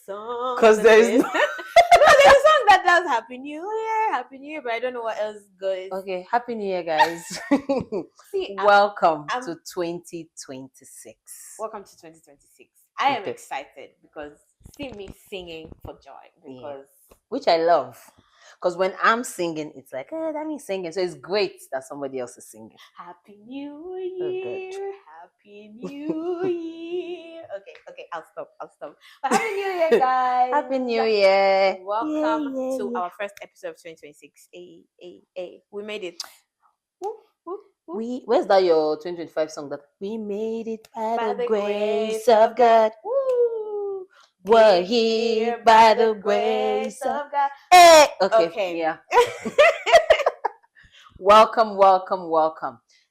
song. Because there is no. No, there's a song that does Happy New Year, but I don't know what else goes. Okay, Happy New Year, guys. See, Welcome I'm- to 2026. welcome to 2026. I am Okay. excited because see me singing for joy because Which I love. Because when I'm singing, it's like, that means singing. So it's great that somebody else is singing. Happy New Oh, Year, Happy New Year. Okay, I'll stop. But Happy New Year, guys. Happy New Year. Welcome Yeah, to yeah. our first episode of 2026. Hey. We made it. Woo, woo, woo. Where's that your 2025 song that we made it by the grace grace of God? Woo. We're here by the grace of God. Hey! Okay. Okay. Yeah. Welcome.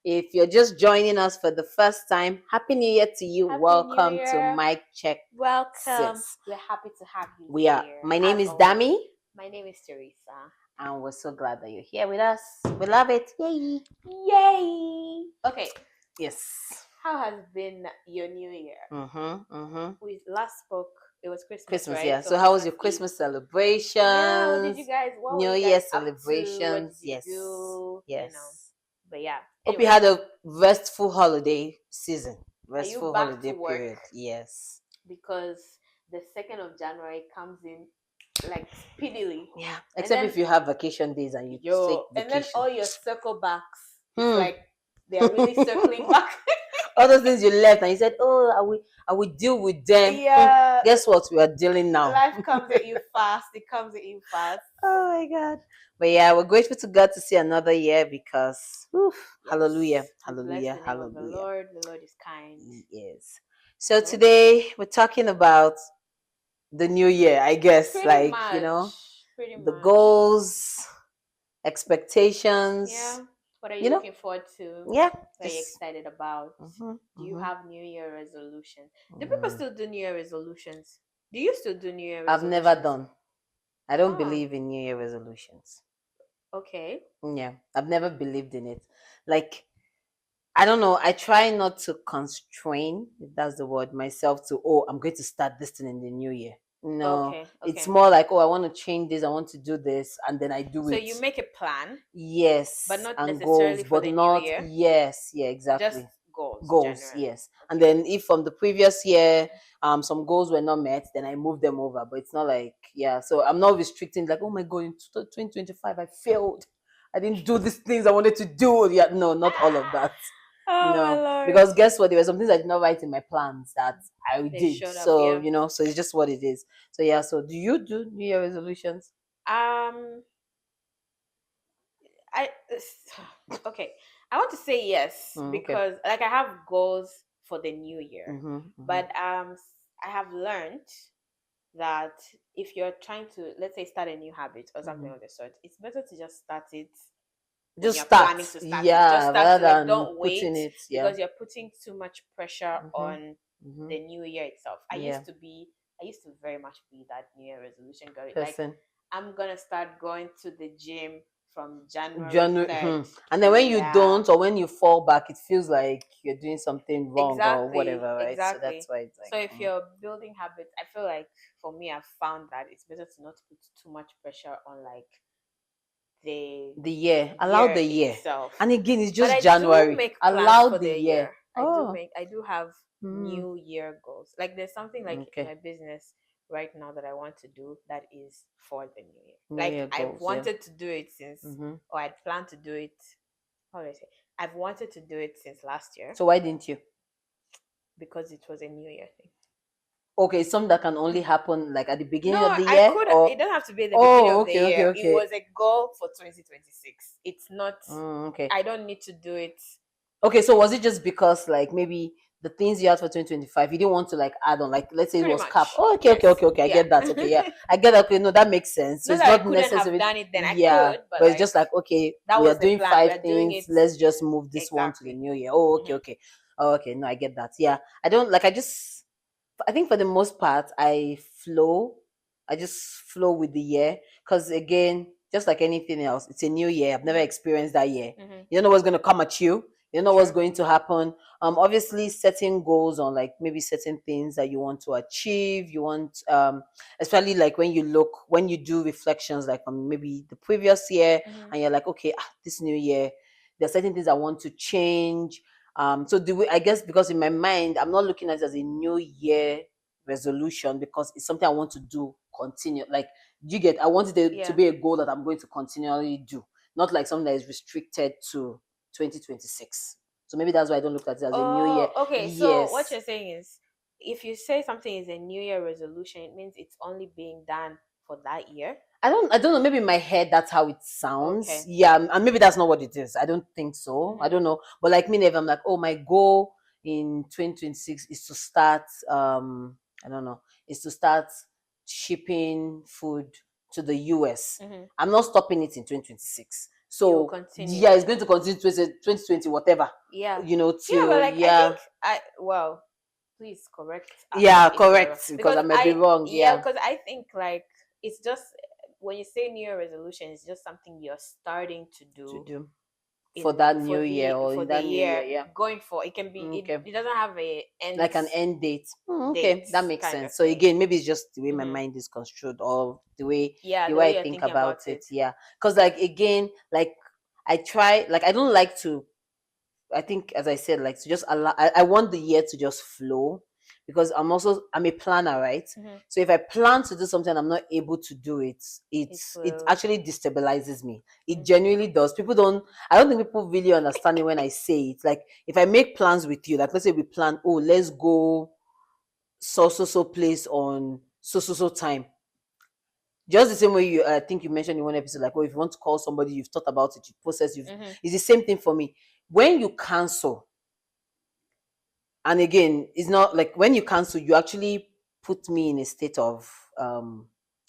If you're just joining us for the first time, Happy New Year to you. Happy Welcome New to Year. Mic Check. Welcome. Sis. We're happy to have you We here. are. My name as is always. Dami, My name is Teresa. and we're so glad that you're here with us. We love it. Yay! Okay, Yes. how has been your New Year? We last spoke. It was Christmas, right? Yeah. So how was your Eve. Christmas celebrations? Yeah, what did you guys? What New were you Year guys up to? What celebrations? did you Yes. do? Yes. You know. But yeah. Hope you Anyway, had a restful holiday season. Restful back holiday to work? period. Yes. because the 2nd of January comes in like speedily. Yeah. Except then- if you have vacation days and you take vacation. And then all your circle backs, it's Hmm. like they're really circling back. All those things you left and you said, oh, I will deal with them. Yeah. Guess what? We are dealing now. Life comes at you fast. It comes at you fast. Oh my God. But yeah, we're grateful to God to see another year because hallelujah. We bless the name of the Lord. The Lord is kind. Yes. So today we're talking about the new year, I guess. Pretty The much. goals, expectations. Yeah. What are you looking forward to? Yeah. What are you excited about? Do you have New Year resolutions? Do people still do New Year resolutions? Do you still do New Year resolutions? I've never done. I don't believe in New Year resolutions. Okay. Yeah. I've never believed in it. Like, I don't know. I try not to constrain, if that's the word, myself to, I'm going to start this thing in the new year. No, Okay. It's more like, I want to change this, I want to do this, and then I do it. So you make a plan? Yes. But not and necessarily goals, for but the not, new year? Yes, yeah, exactly. Just goals. Goals, yes. And then if from the previous year, some goals were not met, then I move them over. But it's not like, so I'm not restricting, like, oh my God, in 2025, I failed. I didn't do these things I wanted to do. Yeah, no, not all of that. No, because guess what? There were some things I did not write in my plans that I did. So so it's just what it is. So yeah. So do you do New Year resolutions? Okay. I want to say yes because like I have goals for the new year, but I have learned that if you're trying to, let's say, start a new habit or something of the sort, it's better to just start it. Just start. Planning to start Just start it. Don't wait it, because you're putting too much pressure on the new year itself. I used to very much be that New Year resolution girl. Person. Like I'm gonna start going to the gym from January 3rd. And then when you don't, or when you fall back, it feels like you're doing something wrong or whatever, right? Exactly. So that's why it's like. So if you're building habits, I feel like for me, I've found that it's better to not put too much pressure on like the year. Allow the year itself. And again, it's just January. Allow the year. I do have New Year goals. Like there's something like in my business right now that I want to do that is for the new year. Like I've wanted to do it since, or I'd planned to do it. How do I say? I've wanted to do it since last year. So why didn't you? Because it was a New Year thing. Okay, something that can only happen like at the beginning of the year. It doesn't have to be at the beginning of the year. Okay. It was a goal for 2026. It's not. Okay. I don't need to do it. Okay, so was it just because like maybe the things you had for 2025, you didn't want to like add on, like let's say it was cap. Okay. I get that. Okay, yeah, I get that. Okay, no, that makes sense. So it's not necessary. Have done it then. I could, but it's just like we are doing 5 things. Let's just move this one to the new year. Okay. Okay, no, I get that. Yeah, I don't like. I think for the most part, I just flow with the year because again, just like anything else, it's a new year. I've never experienced that year. You don't know what's going to come at you. You know what's going to happen. Obviously setting goals on like maybe certain things that you want to achieve. You want especially like when you do reflections like from maybe the previous year, and you're like, okay, this new year, there are certain things I want to change. So I guess because in my mind, I'm not looking at it as a new year resolution because it's something I want to do continue. Like, you get, I want it to be a goal that I'm going to continually do, not like something that is restricted to 2026. So maybe that's why I don't look at it as a new year. Okay, so what you're saying is, if you say something is a new year resolution, it means it's only being done for that year. I don't know. Maybe in my head that's how it sounds. Okay. Yeah, and maybe that's not what it is. I don't think so. I don't know. But like me, if I'm like, oh, my goal in 2026 is to start. I don't know. Is to start shipping food to the US. I'm not stopping it in 2026. So yeah, it's going to continue 2020, whatever. Yeah. You know, till, but like, I think please correct. Yeah, correct. Because I might be wrong. Yeah, because I think like it's just when you say New Year resolution, it's just something you're starting to do for that new year or for that year, yeah. Going for it can be it doesn't have a end, like an end date. Okay, that makes sense. So again, maybe it's just the way my mind is construed or the way I think about it. Yeah, because like again, like I try, like I don't like to. I think, as I said, like to just allow. I want the year to just flow because I'm a planner, right? So if I plan to do something, I'm not able to do it. It actually destabilizes me. It genuinely does. I don't think people really understand it when I say it. Like if I make plans with you, like let's say we plan, oh, let's go so place on so time. Just the same way I think you mentioned in one episode, like, oh, if you want to call somebody, you've thought about it, you process, it's the same thing for me. When you cancel, and again, it's not like when you cancel, you actually put me in a state of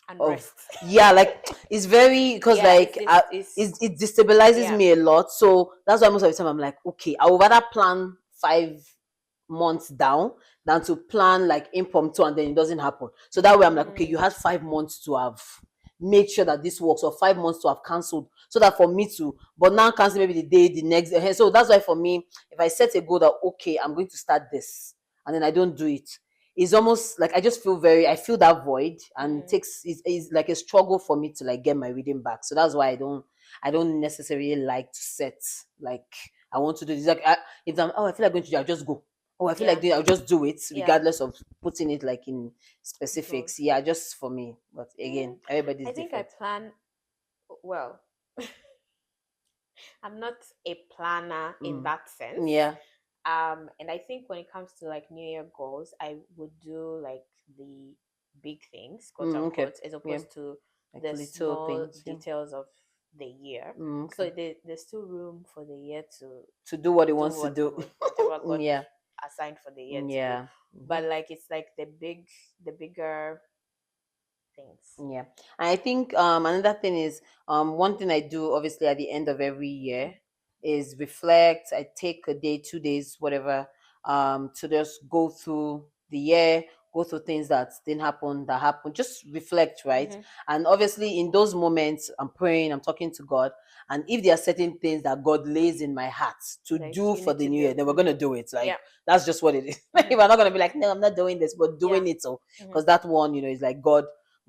like it's very, because like it destabilizes me a lot. So that's why most of the time I'm like, okay, I would rather plan 5 months down than to plan like impromptu and then it doesn't happen. So that way I'm like, okay, you had 5 months to have made sure that this works, or 5 months to have cancelled, so that for me to, but now cancel maybe the next day. So that's why for me, if I set a goal that, okay, I'm going to start this and then I don't do it, it's almost like I just I feel that void, and it's like a struggle for me to like get my reading back. So that's why I don't necessarily like to set like I want to do this. Like if I feel like going to do, I'll just go. Oh, I feel like I'll just do it regardless of putting it like in specifics. Yeah, just for me. But again, everybody's different. I think I plan well. I'm not a planner in that sense. Yeah. And I think when it comes to like New Year goals, I would do like the big things, quote unquote, as opposed to like the small things, details of the year. So there's still room for the year to do what it wants to do. Whatever God assigned for the year to do. But like it's like the bigger things. Yeah. And I think another thing is one thing I do obviously at the end of every year is reflect. I take a day, 2 days, whatever, to just go through the year, go through things that didn't happen, that happened, just reflect, right? And obviously in those moments I'm praying, I'm talking to God, and if there are certain things that God lays in my heart to do for the new year, then we're gonna do it. Like that's just what it is. We're not gonna be like, no, I'm not doing this, but doing it. So because that one, is like God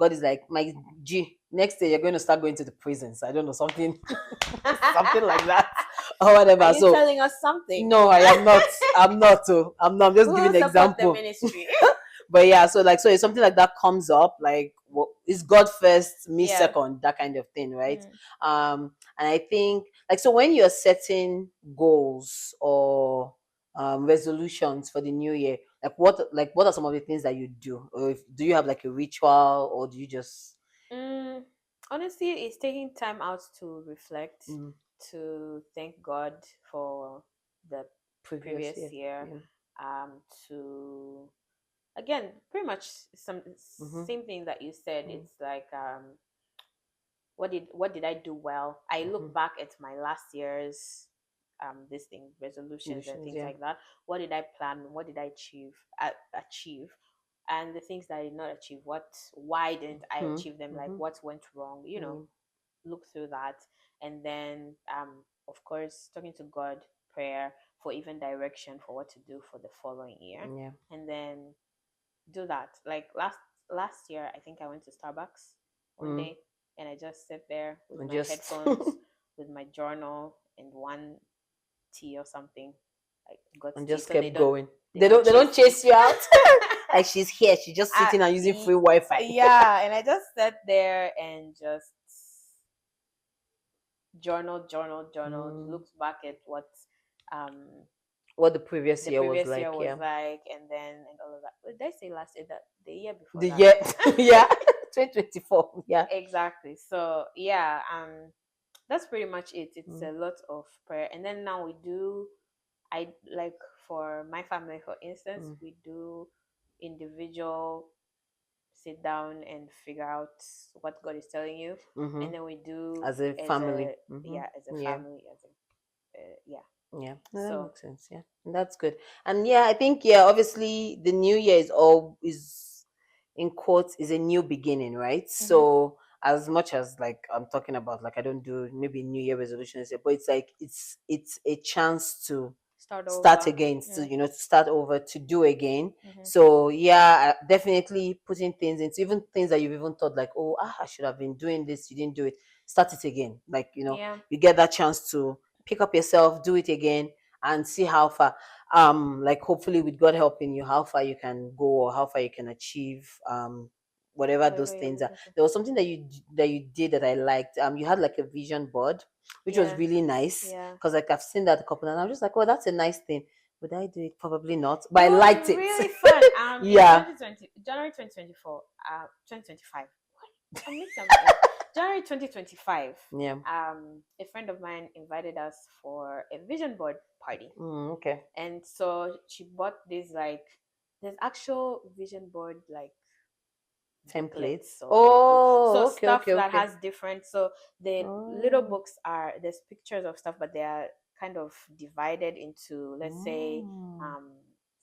is like, my G, next day you're going to start going to the prisons. I don't know, something something like that or whatever. Are you telling us something? No, I am not. I'm not. I'm just giving an example. The ministry. But yeah, so if something like that comes up, like is God first, me second, that kind of thing, right? And I think so when you're setting goals or resolutions for the new year, what are some of the things that you do, or do you have like a ritual, or do you just honestly, it's taking time out to reflect, to thank God for the previous year, to again pretty much same thing that you said. It's like what did I do well? I look back at my last year's resolutions and things like that. What did I plan? What did I achieve? And the things that I did not achieve, why didn't I achieve them? Like what went wrong? Look through that, and then of course talking to God, prayer, for even direction for what to do for the following year. Yeah. And then do that. Like last year, I think I went to Starbucks one day, and I just sit there with my headphones, with my journal, and one tea or something. Like got and tea, just so kept going. They don't don't chase you out. Like she's here, she's just sitting and using free Wi-Fi. Yeah, and I just sat there and just journal, looked back at what the previous year was like, and all of that. Did I say last year? That the year before the year, yeah, 2024, yeah, exactly. So yeah, that's pretty much it. It's a lot of prayer, and then now I like for my family, for instance, we do individual sit down and figure out what God is telling you, and then we do as a family, as a family, yeah, that makes sense. Yeah, that's good. And yeah, I think obviously the new year is in quotes is a new beginning, right? So as much as like I'm talking about, like I don't do maybe New Year resolutions, but it's like it's a chance to start again, to start over, to do again. So yeah, definitely putting things into, even things that you've even thought like, oh, I should have been doing this, you didn't do it, start it again. Like you get that chance to pick up yourself, do it again, and see how far, like hopefully with God helping you, how far you can go or how far you can achieve whatever those things are. There was something that you did that I liked. You had like a vision board, which was really nice, because like I've seen that a couple, and I'm just like, oh, that's a nice thing. Would I do it? Probably not, but I liked it. Really fun. Yeah. January 2024, 2025. What? I missed something. January 2025. Yeah. A friend of mine invited us for a vision board party. Okay. And so she bought this, like, there's actual vision board like templates. So stuff that has different. So the little books there's pictures of stuff, but they are kind of divided into, let's say,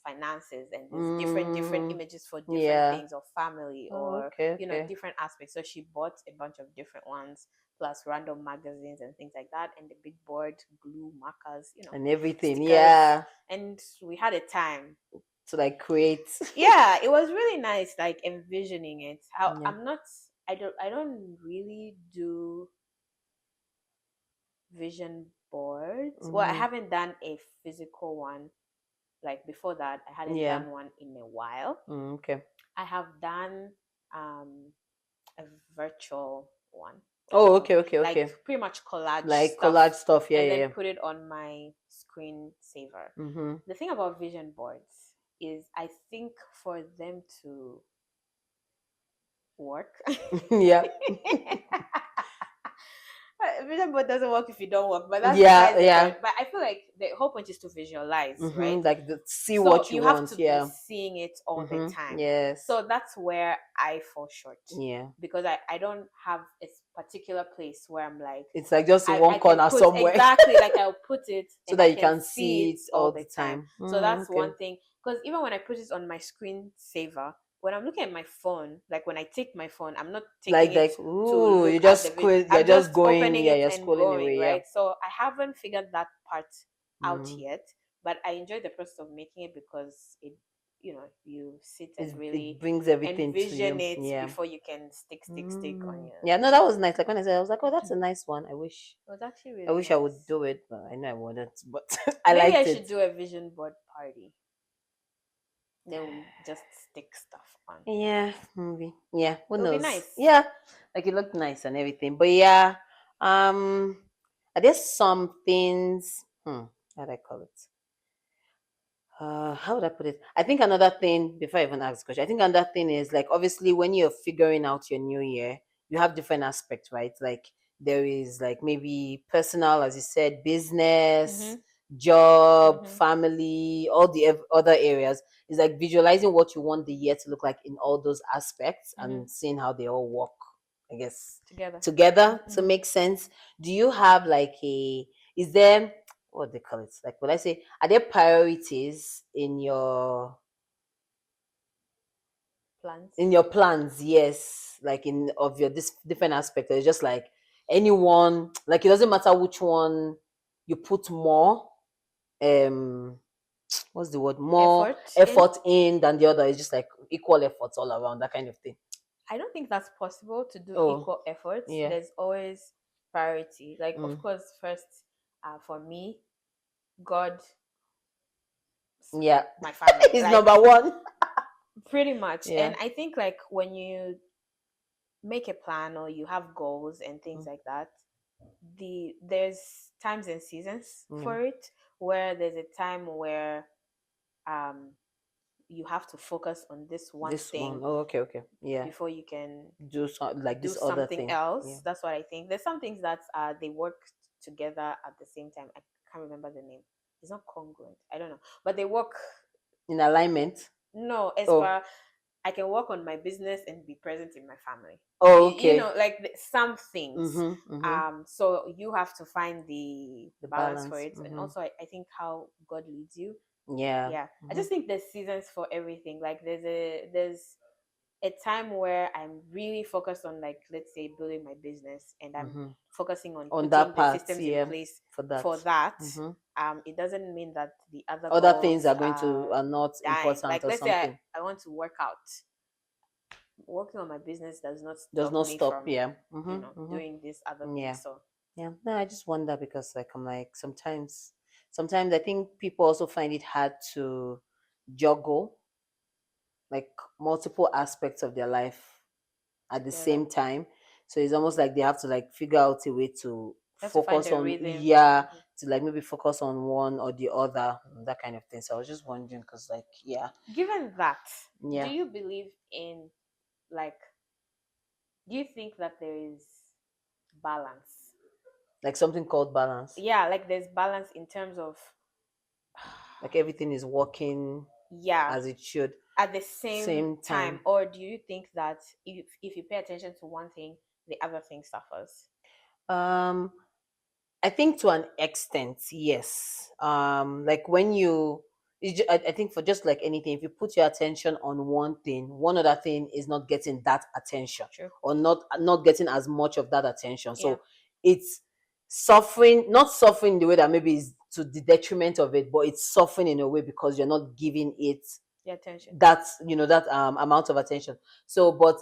finances, and there's different images for different things, or family, or different aspects. So she bought a bunch of different ones, plus random magazines and things like that, and the big board, glue, markers, and everything, stickers. And we had a time to like create. Yeah, it was really nice, like envisioning it. I don't really do vision boards. Well, I haven't done a physical one. Like before that, I hadn't done one in a while. Okay. I have done a virtual one. Oh, okay. Like pretty much collage, like collage stuff, and then put it on my screen saver. The thing about vision boards is, I think for them to work, vision board doesn't work if you don't work, but that's but I feel like the whole point is to visualize, right? Like see what you want. Have to be seeing it all the time. Yes. So that's where I fall short. Yeah. Because I don't have a particular place where I'm like, it's like just in one corner somewhere. Exactly, like I'll put it so that you can see it all the time. So that's one thing. Because even when I put it on my screen saver, when I'm looking at my phone, like when I take my phone, I'm not taking it to you just you're just going, you're scrolling away, right? So I haven't figured that part out yet, but I enjoy the process of making it, because it, you sit and really it brings everything envision to you. it before you can stick on your. Yeah, no, that was nice. Like when I said, I was like, oh, that's a nice one. I wish. It was actually really I wish nice. I would do it, but I know I wouldn't. But Maybe I should do a vision board party. Then we just stick stuff on. Yeah, maybe. Yeah, who knows? Be nice. Yeah, like it looked nice and everything. But yeah, are there some things? How do I call it? How would I put it? I think another thing, before I even ask the question, I think another thing is, like, obviously when you're figuring out your new year, you have different aspects, right? Like there is like maybe personal, as you said, business, job, family, all the other areas. Is like visualizing what you want the year to look like in all those aspects and seeing how they all work, I guess, together to make sense. Do you have like is there, what they call it? Like, what I say, are there priorities in your plans? In your plans, yes. Like in of your this different aspects. It's just like anyone, like it doesn't matter which one you put more. what's the word, more effort in than the other. It's just like equal efforts all around, that kind of thing. I don't think that's possible to do equal efforts. Yeah. There's always priority. Like, of course, first, for me, God, yeah, my family is like, number one. Pretty much. Yeah. And I think like when you make a plan or you have goals and things like that, there's times and seasons for it, where there's a time where you have to focus on this thing. Oh, okay, yeah. Before you can do like do this other thing else. Yeah. That's what I think. There's some things that they work together at the same time. I can't remember the name. It's not congruent. I don't know, but they work in alignment. No, as far I can work on my business and be present in my family. Oh, okay. You know, like some things. So you have to find the balance for it, and also I think how God leads you. Yeah. I just think there's seasons for everything. Like there's a time where I'm really focused on, like, let's say, building my business, and I'm focusing on putting that part, the systems in place for that. It doesn't mean that the other things are going to are not important. Like, or let's something. say I want to work out. Working on my business does not stop from, yeah, doing this other thing. So yeah, no, I just wonder because like I'm like sometimes I think people also find it hard to juggle like multiple aspects of their life at the same time. So it's almost like they have to like figure out a way to focus on to like maybe focus on one or the other, that kind of thing. So I was just wondering because like given that, do you believe in, like, do you think that there is balance, like something called balance? Yeah, like there's balance in terms of like everything is working as it should at the same time. Or do you think that if you pay attention to one thing, the other thing suffers? I think to an extent, yes. Like when you, I think for just like anything, if you put your attention on one thing, one other thing is not getting that attention. True. Or not getting as much of that attention. So it's suffering, not suffering the way that maybe is to the detriment of it, but it's suffering in a way because you're not giving it the attention, that that amount of attention. So, but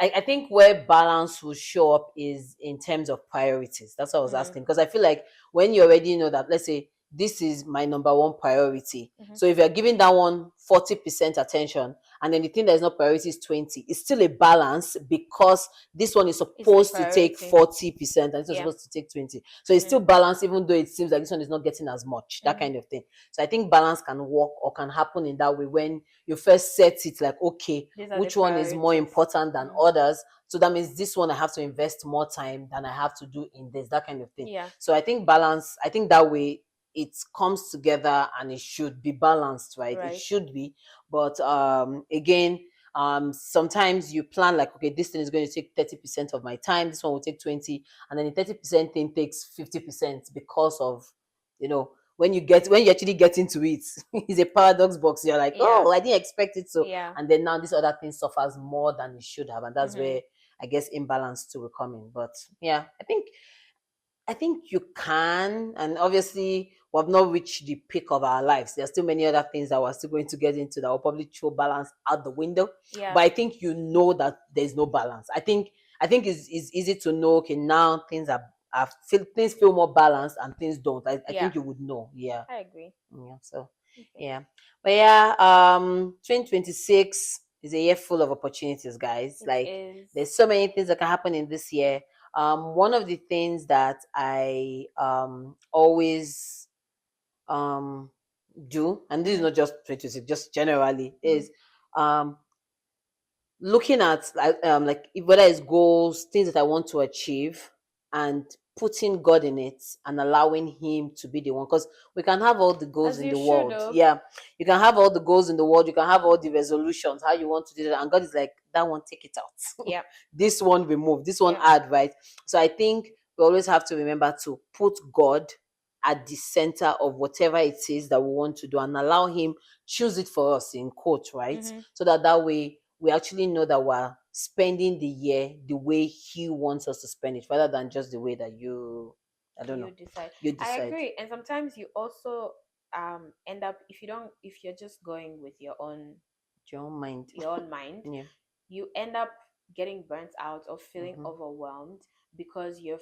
I think where balance will show up is in terms of priorities. That's what I was asking, because I feel like when you already know that, let's say this is my number one priority. So if you're giving that one 40% attention, and then the thing that is not priority is 20, it's still a balance because this one is supposed to take 40% and it's supposed to take 20. So it's still balanced, even though it seems like this one is not getting as much, that kind of thing. So I think balance can work or can happen in that way when you first set it like, okay, which one is more important than others? So that means this one I have to invest more time than I have to do in this, that kind of thing. Yeah. So I think balance, I think that way it comes together and it should be balanced, right? It should be. But again, sometimes you plan like, okay, this thing is going to take 30% of my time, this one will take 20, and then the 30% thing takes 50% because of, when you actually get into it, it's a paradox box. You're like, oh, I didn't expect it so. And then now this other thing suffers more than it should have. And that's where I guess imbalance too will come in. But yeah, I think you can, and obviously we have not reached the peak of our lives. There's still many other things that we're still going to get into that will probably throw balance out the window. Yeah. But I think that there's no balance. I think it's easy to know, okay, now things things feel more balanced and things don't. I think you would know. Yeah. I agree. Yeah. So yeah. But yeah, 2026 is a year full of opportunities, guys. There's so many things that can happen in this year. One of the things that I always do, and this is not just 2026, just generally, is looking at like whether it's goals, things that I want to achieve, and putting God in it and allowing Him to be the one. Because we can have all the goals in the world. Yeah, you can have all the goals in the world. You can have all the resolutions, how you want to do that, and God is like, that one, take it out. Yeah. This one, remove. This one, add. Right. So I think we always have to remember to put God at the center of whatever it is that we want to do and allow Him choose it for us, in quote, right? So that way we actually know that we're spending the year the way He wants us to spend it, rather than just the way that you decide. I agree. And sometimes you also end up, if you're just going with your own mind, yeah, you end up getting burnt out or feeling overwhelmed because you've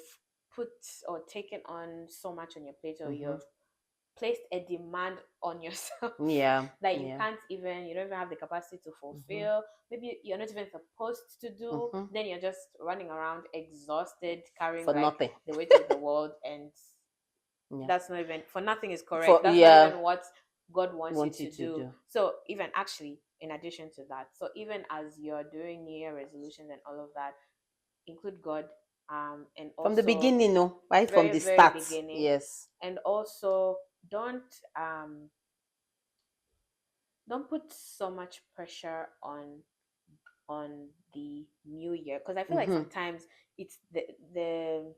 put or taken on so much on your plate, or you've placed a demand on yourself that you you don't even have the capacity to fulfill. Maybe you're not even supposed to do. Then you're just running around exhausted, carrying for nothing, the weight of the world, and that's not even, for nothing is correct. That's not even what God wants you to do. So even actually, in addition to that, so even as you're doing New Year resolutions and all of that, include God, and also from the beginning, right from the start. Beginning, yes. And also don't put so much pressure on the new year, because I feel like sometimes it's the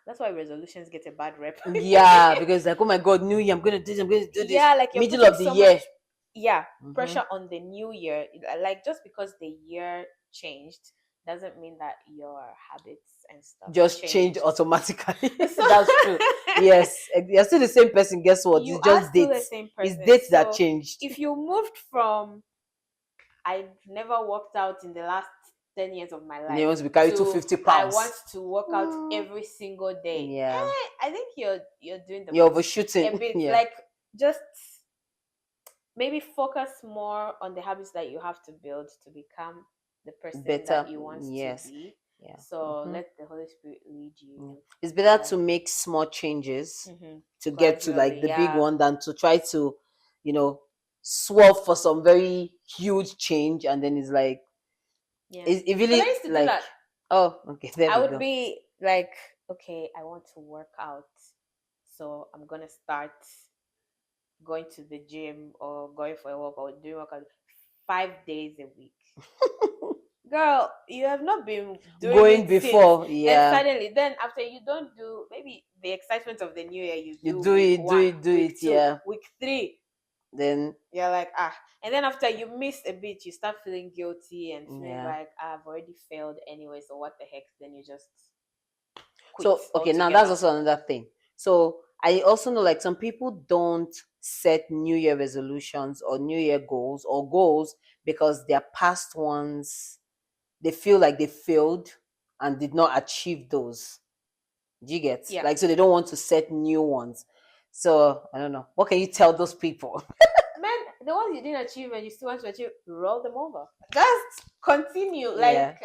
that's why resolutions get a bad rep. Yeah, because like, oh my God, new year, I'm gonna do this. Yeah, like you're middle of the year. Pressure on the new year. Like, just because the year changed doesn't mean that your habits and stuff just change automatically. That's true. Yes, you're still the same person. Guess what? You it's just dates. The same person. It's dates that changed. If you moved from I've never worked out in the last 10 years of my life, you want to be carried 250 pounds, I want to work out every single day. Yeah, I think you're doing you're overshooting a bit. Like, just maybe focus more on the habits that you have to build to become the person that you want to be. Yeah. So let the Holy Spirit lead you. It's better to make small changes to get to like the big one than to try to, swap for some very huge change, and then it's like, it really, I used to like, do that. Oh, okay. There I we would go. be like, okay, I want to work out, so I'm gonna start going to the gym or going for a walk or doing workout 5 days a week. Girl, you have not been going before, Then suddenly, then after you don't do, maybe the excitement of the new year, you do it, yeah. Week 3, then you're like, and then after you miss a bit, you start feeling guilty and feeling like, I've already failed anyway, so what the heck? Then you just quit. So okay, now that's also another thing. So I also know, like, some people don't set New Year resolutions or New Year goals because their past ones, they feel like they failed and did not achieve those. Do you get? Yeah. Like, so they don't want to set new ones. So I don't know. What can you tell those people? Man, the ones you didn't achieve and you still want to achieve, roll them over. Just continue. Like,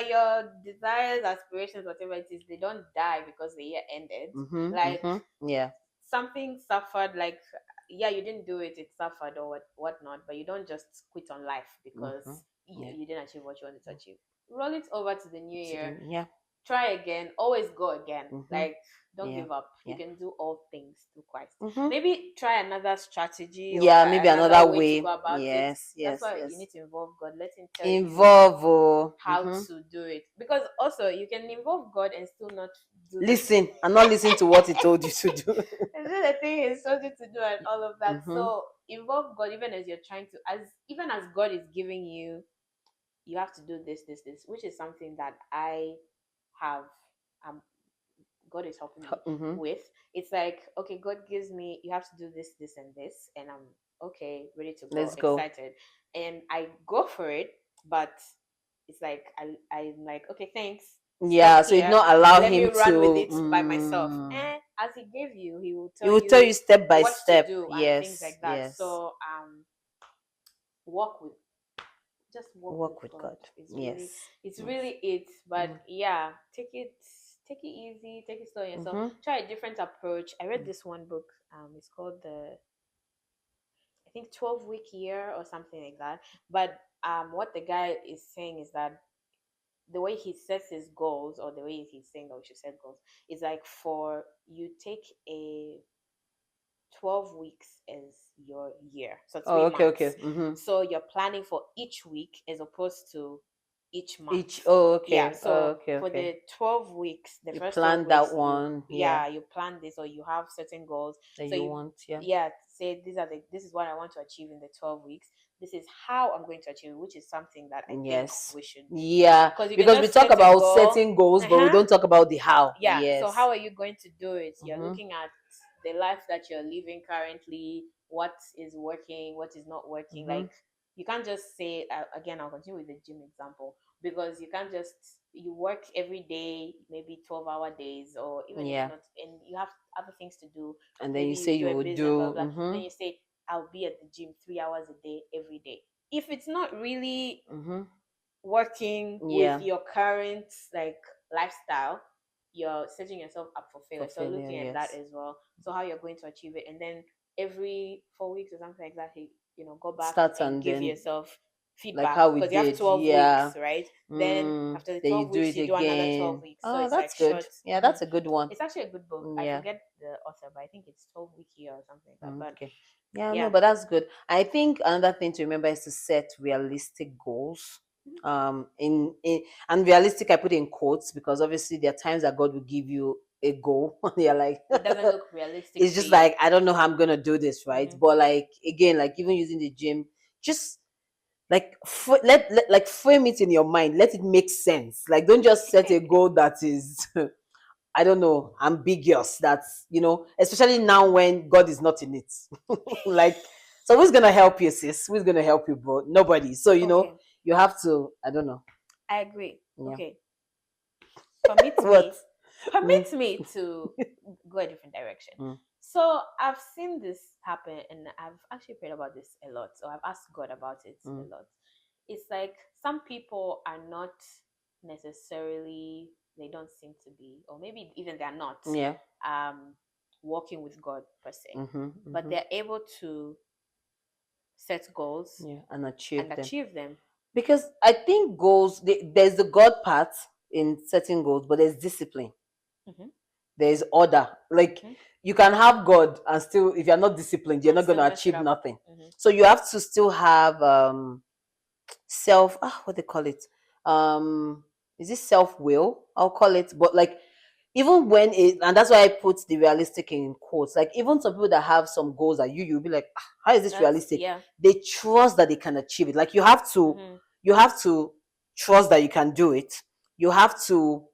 your desires, aspirations, whatever it is, they don't die because the year ended. Something suffered, like, you didn't do it, it suffered or whatnot, but you don't just quit on life because you didn't achieve what you wanted to achieve. Roll it over to the new year. Yeah. Try again, always go again. Like, don't give up. You can do all things through Christ. Maybe try another strategy, or maybe another way to go about it. That's why you need to involve God. Let him tell you how to do it, because also you can involve God and still not do and not listen to what he told you to do. And then the thing is told you to do and all of that. So involve God even as you're trying to, even as God is giving you have to do this, which is something that I have God is helping me with. It's like, okay, God gives me, you have to do this, and this, and I'm okay, ready to go, excited, and I go for it. But it's like I'm like, okay, thanks. So you not allow him me run with it by myself. As he gave you, he will tell you step by what step, to do and things like that. So walk with God. It's really it. But take it easy, take it slow on yourself. Try a different approach. I read this one book. It's called I think 12-week year or something like that. But what the guy is saying is that the way he sets his goals, or the way he's saying that we should set goals, is like, for you take a 12 weeks as your year. So 3 months. Okay. So you're planning for each week as opposed to each month. So for the 12 weeks, the first plan 12 that weeks, one. You plan this, or you have certain goals that you want. Say this is what I want to achieve in the 12 weeks. This is how I'm going to achieve it, which is something that I think we should do. Because we talk about setting goals, but we don't talk about the how. So how are you going to do it? You're looking at the life that you're living currently, what is working, what is not working. Like, you can't just say, again, I'll continue with the gym example, because you can't just, you work every day, maybe 12-hour days, or even if not, and you have other things to do, and then you say you would do, blah, blah, blah. Then you say, I'll be at the gym 3 hours a day every day. If it's not really working with your current like lifestyle, you're setting yourself up for failure. So looking at that as well. So how you're going to achieve it, and then every 4 weeks or something like that, go back and give yourself feedback, like how we because did. You have 12 weeks, right? Then after the 12 weeks, you do another 12 weeks. So it's that's like good. Short. Yeah, that's a good one. It's actually a good book. I forget the author, but I think it's 12 Week Year or something like that. But no, but that's good. I think another thing to remember is to set realistic goals. And realistic, I put in quotes, because obviously there are times that God will give you a goal and you're like, it doesn't look realistic. It's just like, I don't know how I'm gonna do this, right? But like, again, like even using the gym, just like let frame it in your mind, let it make sense. Like, don't just set a goal that is I don't know, ambiguous. That's, especially now when God is not in it. Like, so who's gonna help you, sis? Who's gonna help you, bro? Nobody. So you have to, I don't know. I agree. Okay. Permit me to go a different direction. So I've seen this happen, and I've actually prayed about this a lot. So I've asked God about it a lot. It's like some people are not necessarily, they don't seem to be, or maybe even they're not working with God per se, but they're able to set goals and achieve them. Because I think goals, there's the God part in setting goals, but there's discipline. There's order. Like, you can have God and still, if you're not disciplined, you're not going to achieve nothing. So you have to still have what they call it? Is this self-will? I'll call it. But like, even when and that's why I put the realistic in quotes. Like, even some people that have some goals that you'll be like, how is this realistic? They trust that they can achieve it. Like, you have to trust that you can do it. You have to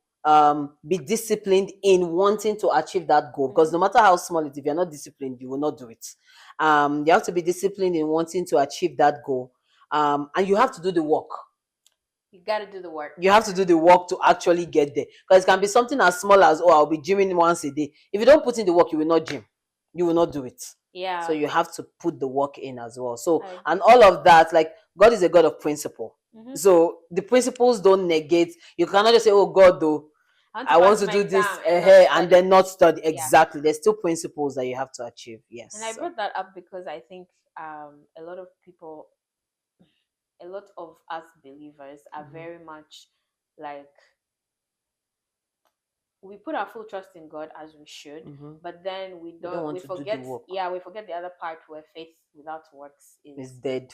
be disciplined in wanting to achieve that goal, because no matter how small it is, if you're not disciplined, you will not do it. You have to be disciplined in wanting to achieve that goal, and you have to do the work. You got to do the work. You have to do the work to actually get there, because it can be something as small as, I'll be gymming once a day. If you don't put in the work, you will not gym. You will not do it. So you have to put the work in as well. So, and all of that, like, God is a God of principle. So the principles don't negate. You cannot just say, oh God, though, I want to do this and then not study. Exactly. There's still principles that you have to achieve. Yes. And I brought that up because I think a lot of us believers are very much like, we put our full trust in God, as we should, but then we forget the other part, where faith without works is dead.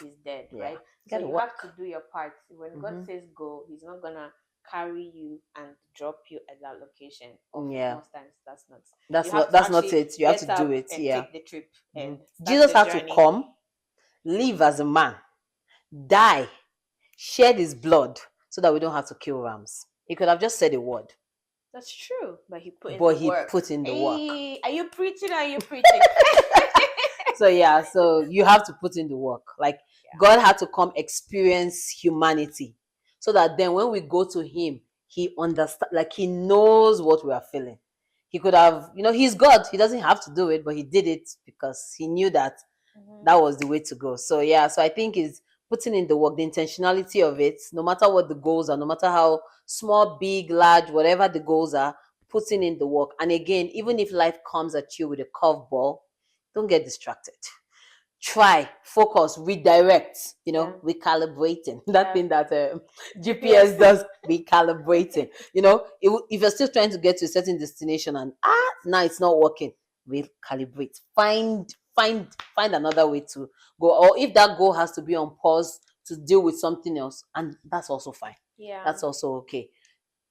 Right? So you have to do your part. When God says go, He's not gonna carry you and drop you at that location. Most times that's not it. You have to do it. Take the trip. And Jesus had to come, live as a man, die, shed His blood, so that we don't have to kill rams. He could have just said a word. That's true, but He put in the work. Are you preaching? Are you preaching? So you have to put in the work. Like, God had to come experience humanity, so that then when we go to Him, He understands. Like, He knows what we are feeling. He could have, He's God. He doesn't have to do it, but He did it because He knew that that was the way to go. So so I think is putting in the work, the intentionality of it, no matter what the goals are, no matter how small, big, large, whatever the goals are, putting in the work. And again, even if life comes at you with a curveball, don't get distracted. Try, focus, redirect, recalibrating. That thing that GPS does, recalibrating. If you're still trying to get to a certain destination and now it's not working, recalibrate. Find another way to go. Or if that goal has to be on pause to deal with something else, and that's also fine. That's also okay.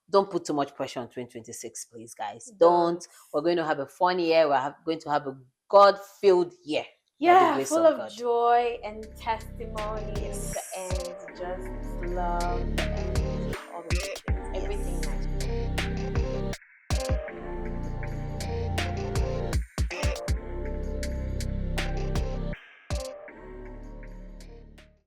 Don't put too much pressure on 2026, please, guys. Don't. We're going to have a fun year. We're going to have a God-filled year. Full of joy and testimonies and just love and all the